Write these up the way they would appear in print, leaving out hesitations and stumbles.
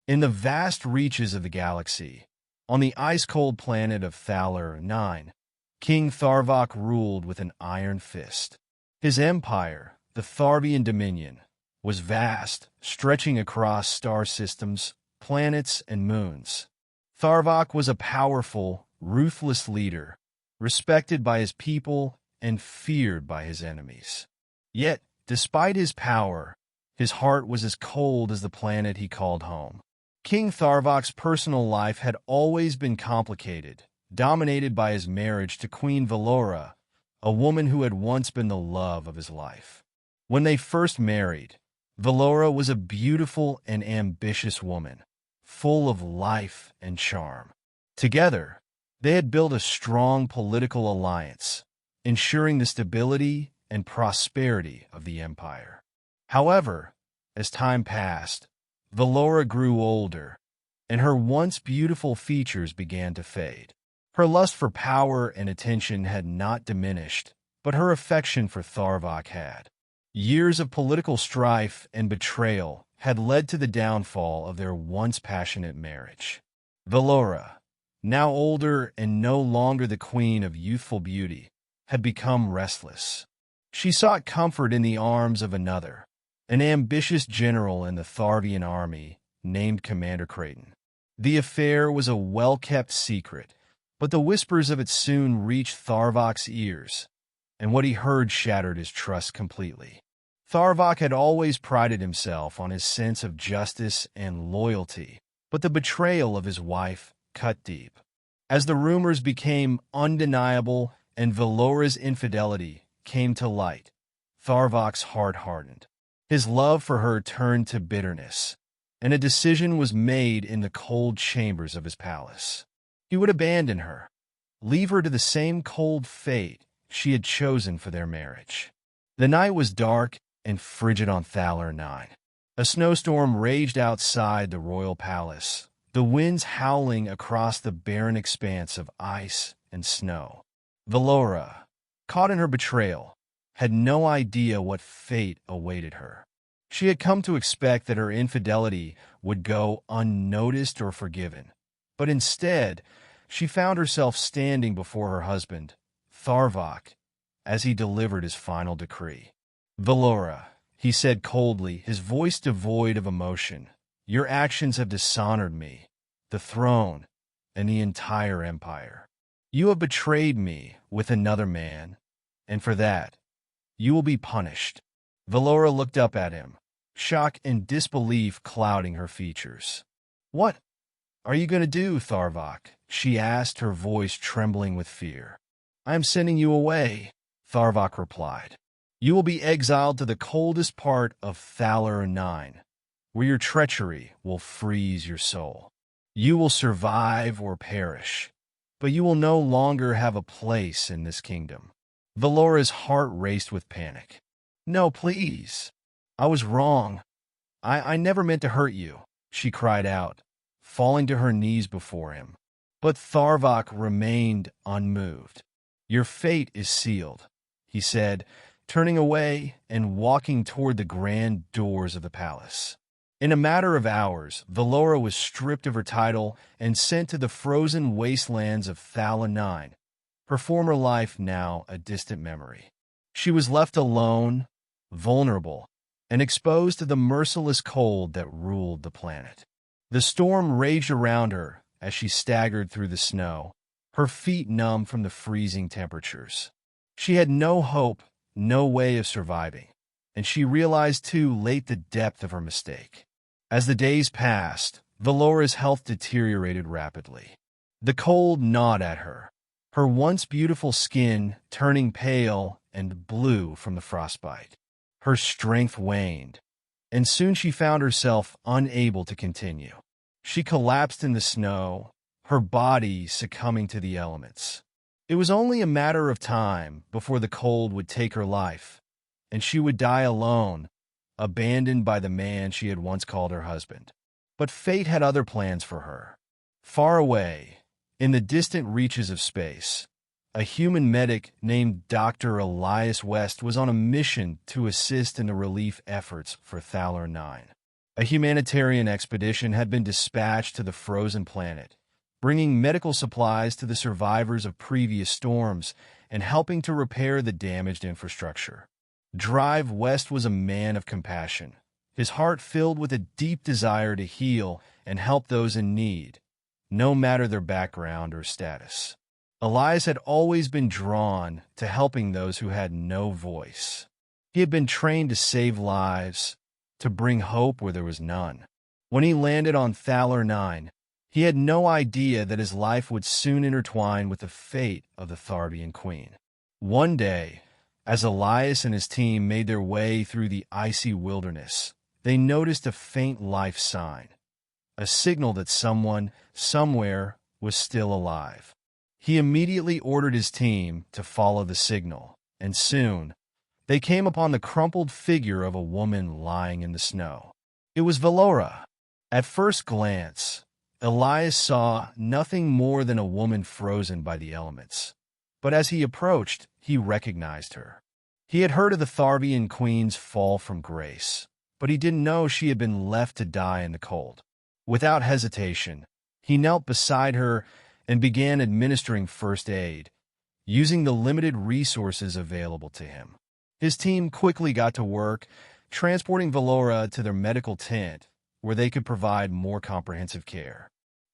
In the vast reaches of the galaxy, on the ice-cold planet of Thaler 9, King Tharvok ruled with an iron fist. His empire, the Tharvian Dominion, was vast, stretching across star systems, planets, and moons. Tharvok was a powerful, ruthless leader, respected by his people and feared by his enemies. Yet, despite his power, his heart was as cold as the planet he called home. King Tharvok's personal life had always been complicated, dominated by his marriage to Queen Valora, a woman who had once been the love of his life. When they first married, Valora was a beautiful and ambitious woman, full of life and charm. Together, they had built a strong political alliance, ensuring the stability and prosperity of the empire. However, as time passed, Valora grew older, and her once beautiful features began to fade. Her lust for power and attention had not diminished, but her affection for Tharvok had. Years of political strife and betrayal had led to the downfall of their once passionate marriage. Valora, now older and no longer the queen of youthful beauty, had become restless. She sought comfort in the arms of another, an ambitious general in the Tharvian army named Commander Creighton. The affair was a well-kept secret, but the whispers of it soon reached Tharvok's ears, and what he heard shattered his trust completely. Tharvok had always prided himself on his sense of justice and loyalty, but the betrayal of his wife cut deep. As the rumors became undeniable and Valora's infidelity came to light, Tharvok's heart hardened. His love for her turned to bitterness, and a decision was made in the cold chambers of his palace. He would abandon her, leave her to the same cold fate she had chosen for their marriage. The night was dark and frigid on Thaler 9. A snowstorm raged outside the royal palace, the winds howling across the barren expanse of ice and snow. Valora, caught in her betrayal, had no idea what fate awaited her. She had come to expect that her infidelity would go unnoticed or forgiven, but instead, she found herself standing before her husband, Tharvok, as he delivered his final decree. "Valora," he said coldly, his voice devoid of emotion, "your actions have dishonored me, the throne, and the entire empire. You have betrayed me with another man, and for that, you will be punished." Valora looked up at him, shock and disbelief clouding her features. "What are you going to do, Tharvok?" she asked, her voice trembling with fear. "I am sending you away," Tharvok replied. "You will be exiled to the coldest part of Thaler 9, where your treachery will freeze your soul. You will survive or perish, but you will no longer have a place in this kingdom." Valora's heart raced with panic. "No, please. I was wrong. I never meant to hurt you," she cried out, falling to her knees before him. But Tharvok remained unmoved. "Your fate is sealed," he said, turning away and walking toward the grand doors of the palace. In a matter of hours, Valora was stripped of her title and sent to the frozen wastelands of Thala 9, her former life now a distant memory. She was left alone, vulnerable, and exposed to the merciless cold that ruled the planet. The storm raged around her as she staggered through the snow, her feet numb from the freezing temperatures. She had no hope, no way of surviving, and she realized too late the depth of her mistake. As the days passed, Valora's health deteriorated rapidly. The cold gnawed at her, her once beautiful skin turning pale and blue from the frostbite. Her strength waned, and soon she found herself unable to continue. She collapsed in the snow, her body succumbing to the elements. It was only a matter of time before the cold would take her life, and she would die alone, abandoned by the man she had once called her husband. But fate had other plans for her. Far away, in the distant reaches of space, a human medic named Dr. Elias West was on a mission to assist in the relief efforts for Thaler 9. A humanitarian expedition had been dispatched to the frozen planet, bringing medical supplies to the survivors of previous storms and helping to repair the damaged infrastructure. Drive West was a man of compassion, his heart filled with a deep desire to heal and help those in need, no matter their background or status. Elias had always been drawn to helping those who had no voice. He had been trained to save lives, to bring hope where there was none. When he landed on Thaler 9, he had no idea that his life would soon intertwine with the fate of the Tharvian queen. One day, as Elias and his team made their way through the icy wilderness, they noticed a faint life sign, a signal that someone, somewhere, was still alive. He immediately ordered his team to follow the signal, and soon, they came upon the crumpled figure of a woman lying in the snow. It was Valora. At first glance, Elias saw nothing more than a woman frozen by the elements. But as he approached, he recognized her. He had heard of the Tharvian queen's fall from grace, but he didn't know she had been left to die in the cold. Without hesitation, he knelt beside her and began administering first aid, using the limited resources available to him. His team quickly got to work, transporting Valora to their medical tent, where they could provide more comprehensive care.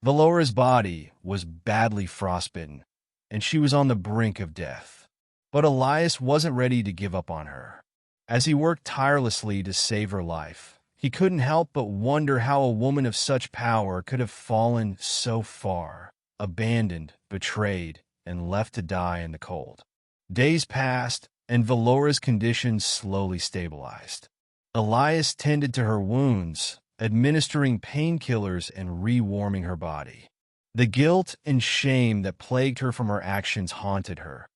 Valora's body was badly frostbitten, and she was on the brink of death. But Elias wasn't ready to give up on her. As he worked tirelessly to save her life, he couldn't help but wonder how a woman of such power could have fallen so far, abandoned, betrayed, and left to die in the cold. Days passed, and Valora's condition slowly stabilized. Elias tended to her wounds, administering painkillers and rewarming her body. The guilt and shame that plagued her from her actions haunted her,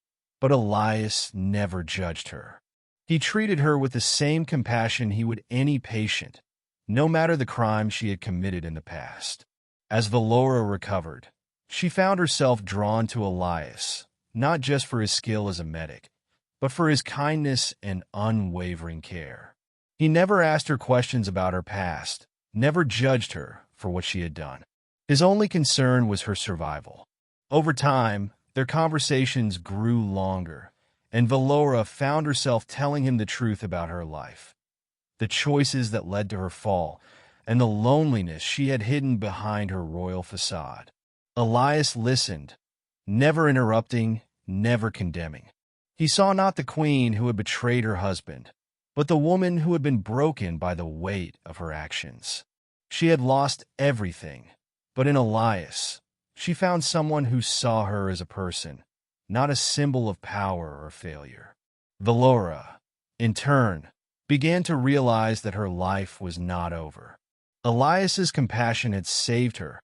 but Elias never judged her. He treated her with the same compassion he would any patient, no matter the crime she had committed in the past. As Valora recovered, she found herself drawn to Elias, not just for his skill as a medic, but for his kindness and unwavering care. He never asked her questions about her past, never judged her for what she had done. His only concern was her survival. Over time, their conversations grew longer, and Valora found herself telling him the truth about her life, the choices that led to her fall, and the loneliness she had hidden behind her royal facade. Elias listened, never interrupting, never condemning. He saw not the queen who had betrayed her husband, but the woman who had been broken by the weight of her actions. She had lost everything, but in Elias, she found someone who saw her as a person, not a symbol of power or failure. Valora, in turn, began to realize that her life was not over. Elias's compassion had saved her,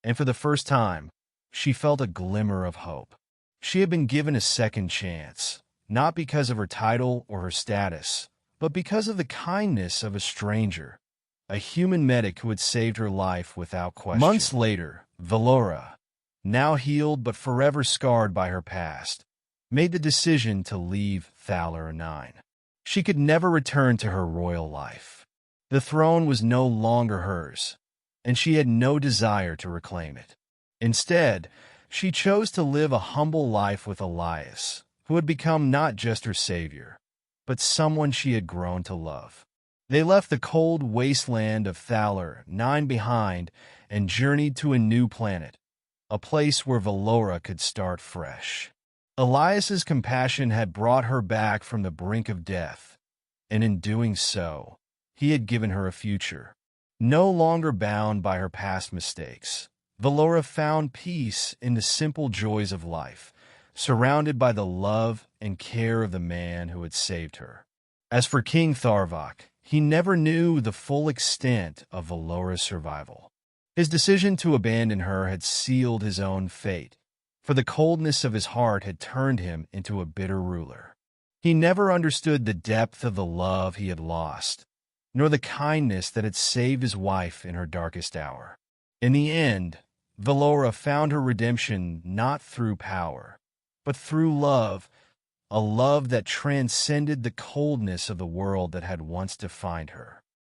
and for the first time, she felt a glimmer of hope. She had been given a second chance, not because of her title or her status, but because of the kindness of a stranger, a human medic who had saved her life without question. Months later, Valora, now healed but forever scarred by her past, made the decision to leave Thaler 9. She could never return to her royal life. The throne was no longer hers, and she had no desire to reclaim it. Instead, she chose to live a humble life with Elias, who had become not just her savior, but someone she had grown to love. They left the cold wasteland of Thaler 9 behind and journeyed to a new planet, a place where Valora could start fresh. Elias's compassion had brought her back from the brink of death, and in doing so, he had given her a future. No longer bound by her past mistakes, Valora found peace in the simple joys of life, surrounded by the love and care of the man who had saved her. As for King Tharvok, he never knew the full extent of Valora's survival. His decision to abandon her had sealed his own fate, for the coldness of his heart had turned him into a bitter ruler. He never understood the depth of the love he had lost, nor the kindness that had saved his wife in her darkest hour. In the end, Valora found her redemption not through power, but through love, a love that transcended the coldness of the world that had once defined her.